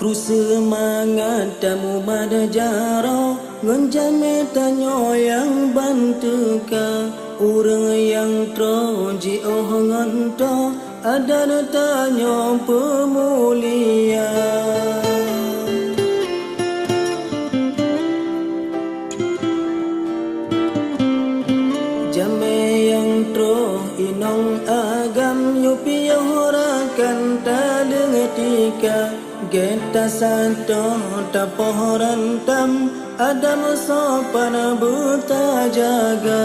Guru semangat tamu pada jaro ngenjame tanyo yang banteka urang yang troji oh nganto ada tanyo pemulia jame yang tro inong agam yupi yorakan tadengetika Geta santo tapohoran tam Adam sopan buta jaga